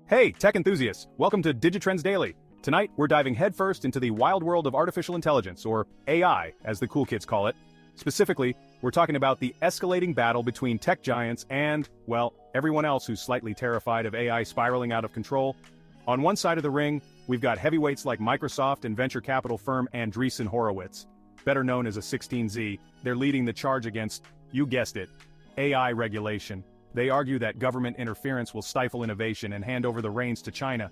Hey, tech enthusiasts! Welcome to Digitrends Daily. Tonight, we're diving headfirst into the wild world of artificial intelligence, or AI, as the cool kids call it. Specifically, we're talking about the escalating battle between tech giants and, well, everyone else who's slightly terrified of AI spiraling out of control. On one side of the ring, we've got heavyweights like Microsoft and venture capital firm Andreessen Horowitz. Better known as a 16Z, they're leading the charge against, you guessed it, AI regulation. They argue that government interference will stifle innovation and hand over the reins to China.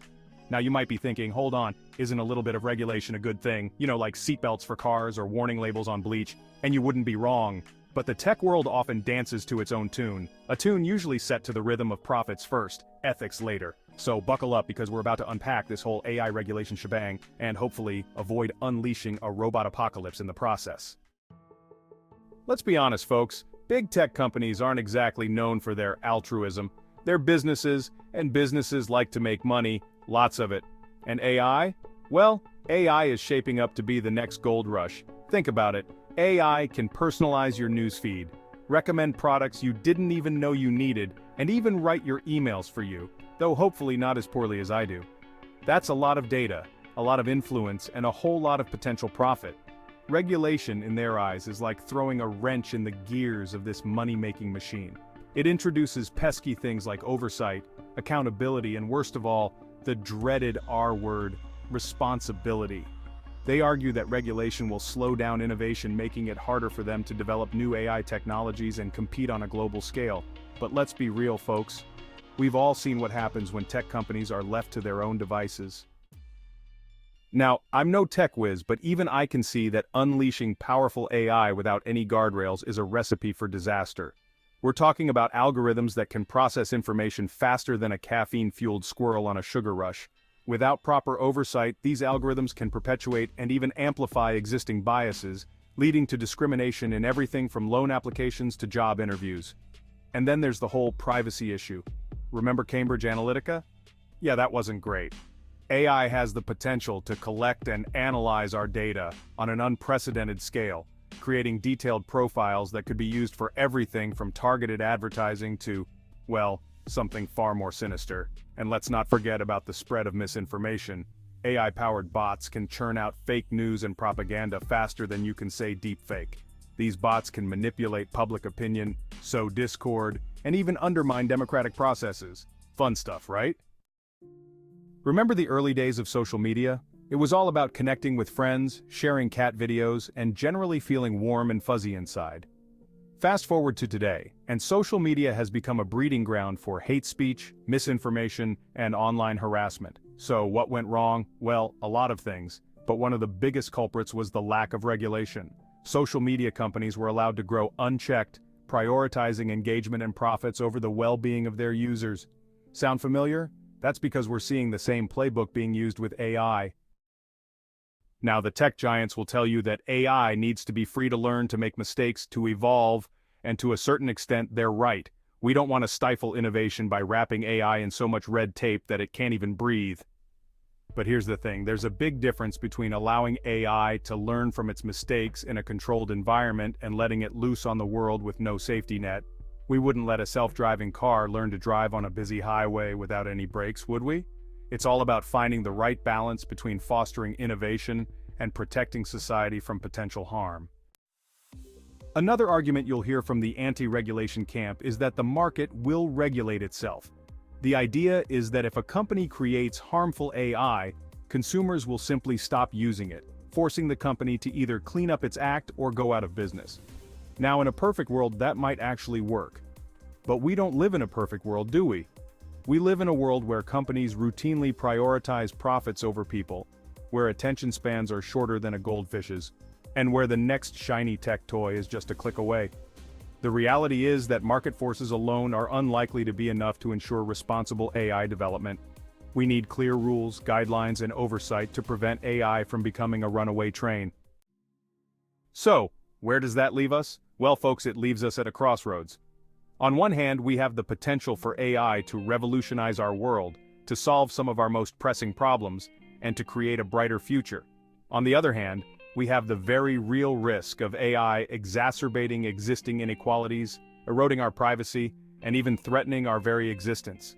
Now you might be thinking, hold on, isn't a little bit of regulation a good thing? You know, like seatbelts for cars or warning labels on bleach, and you wouldn't be wrong. But the tech world often dances to its own tune, a tune usually set to the rhythm of profits first, ethics later. So buckle up because we're about to unpack this whole AI regulation shebang and hopefully avoid unleashing a robot apocalypse in the process. Let's be honest, folks. Big tech companies aren't exactly known for their altruism. They're businesses, and businesses like to make money, lots of it. And AI? Well, AI is shaping up to be the next gold rush. Think about it. AI can personalize your newsfeed, recommend products you didn't even know you needed, and even write your emails for you, though hopefully not as poorly as I do. That's a lot of data, a lot of influence, and a whole lot of potential profit. Regulation, in their eyes, is like throwing a wrench in the gears of this money-making machine. It introduces pesky things like oversight, accountability, and worst of all, the dreaded R word, responsibility. They argue that regulation will slow down innovation, making it harder for them to develop new AI technologies and compete on a global scale. But let's be real, folks. We've all seen what happens when tech companies are left to their own devices. Now, I'm no tech whiz, but even I can see that unleashing powerful AI without any guardrails is a recipe for disaster. We're talking about algorithms that can process information faster than a caffeine-fueled squirrel on a sugar rush. Without proper oversight, these algorithms can perpetuate and even amplify existing biases, leading to discrimination in everything from loan applications to job interviews. And then there's the whole privacy issue. Remember Cambridge Analytica? Yeah, that wasn't great. AI has the potential to collect and analyze our data on an unprecedented scale, creating detailed profiles that could be used for everything from targeted advertising to, well, something far more sinister. And let's not forget about the spread of misinformation. AI-powered bots can churn out fake news and propaganda faster than you can say deepfake. These bots can manipulate public opinion, sow discord, and even undermine democratic processes. Fun stuff, right? Remember the early days of social media? It was all about connecting with friends, sharing cat videos, and generally feeling warm and fuzzy inside. Fast forward to today, and social media has become a breeding ground for hate speech, misinformation, and online harassment. So what went wrong? Well, a lot of things, but one of the biggest culprits was the lack of regulation. Social media companies were allowed to grow unchecked, prioritizing engagement and profits over the well-being of their users. Sound familiar? That's because we're seeing the same playbook being used with AI. Now, the tech giants will tell you that AI needs to be free to learn, to make mistakes, to evolve, and to a certain extent, they're right. We don't want to stifle innovation by wrapping AI in so much red tape that it can't even breathe. But here's the thing, there's a big difference between allowing AI to learn from its mistakes in a controlled environment and letting it loose on the world with no safety net. We wouldn't let a self-driving car learn to drive on a busy highway without any brakes, would we? It's all about finding the right balance between fostering innovation and protecting society from potential harm. Another argument you'll hear from the anti-regulation camp is that the market will regulate itself. The idea is that if a company creates harmful AI, consumers will simply stop using it, forcing the company to either clean up its act or go out of business. Now, in a perfect world, that might actually work. But we don't live in a perfect world, do we? We live in a world where companies routinely prioritize profits over people, where attention spans are shorter than a goldfish's, and where the next shiny tech toy is just a click away. The reality is that market forces alone are unlikely to be enough to ensure responsible AI development. We need clear rules, guidelines, and oversight to prevent AI from becoming a runaway train. So, where does that leave us? Well, folks, it leaves us at a crossroads. On one hand, we have the potential for AI to revolutionize our world, to solve some of our most pressing problems, and to create a brighter future. On the other hand, we have the very real risk of AI exacerbating existing inequalities, eroding our privacy, and even threatening our very existence.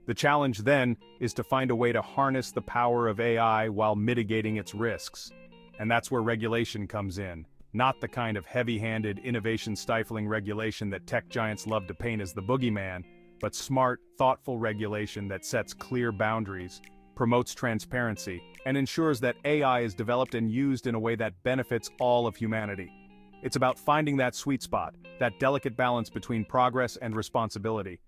The challenge then is to find a way to harness the power of AI while mitigating its risks. And that's where regulation comes in. Not the kind of heavy-handed, innovation-stifling regulation that tech giants love to paint as the boogeyman, but smart, thoughtful regulation that sets clear boundaries, promotes transparency, and ensures that AI is developed and used in a way that benefits all of humanity. It's about finding that sweet spot, that delicate balance between progress and responsibility.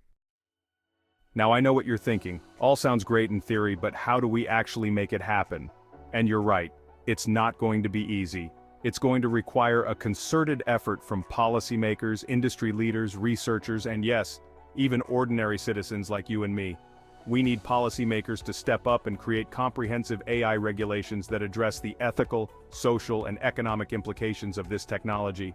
Now I know what you're thinking. All sounds great in theory, but how do we actually make it happen? And you're right, it's not going to be easy. It's going to require a concerted effort from policymakers, industry leaders, researchers, and yes, even ordinary citizens like you and me. We need policymakers to step up and create comprehensive AI regulations that address the ethical, social, and economic implications of this technology.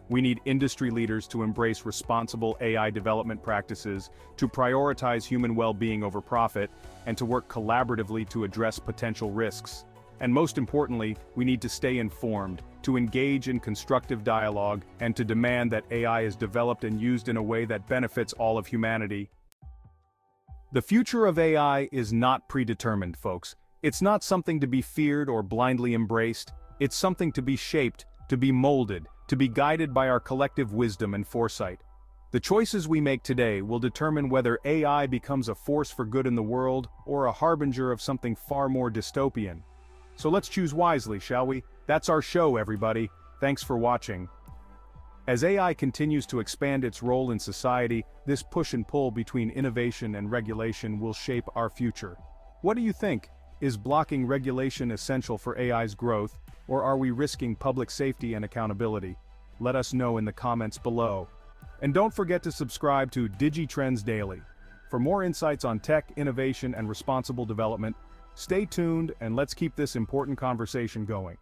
We need industry leaders to embrace responsible AI development practices, to prioritize human well-being over profit, and to work collaboratively to address potential risks. And most importantly, we need to stay informed, to engage in constructive dialogue, and to demand that AI is developed and used in a way that benefits all of humanity. The future of AI is not predetermined, folks. It's not something to be feared or blindly embraced. It's something to be shaped, to be molded, to be guided by our collective wisdom and foresight. The choices we make today will determine whether AI becomes a force for good in the world or a harbinger of something far more dystopian. So let's choose wisely, shall we? That's our show, everybody. Thanks for watching. As AI continues to expand its role in society, this push and pull between innovation and regulation will shape our future. What do you think? Is blocking regulation essential for AI's growth, or are we risking public safety and accountability? Let us know in the comments below. And don't forget to subscribe to DigiTrends Daily. For more insights on tech, innovation, and responsible development, stay tuned and let's keep this important conversation going.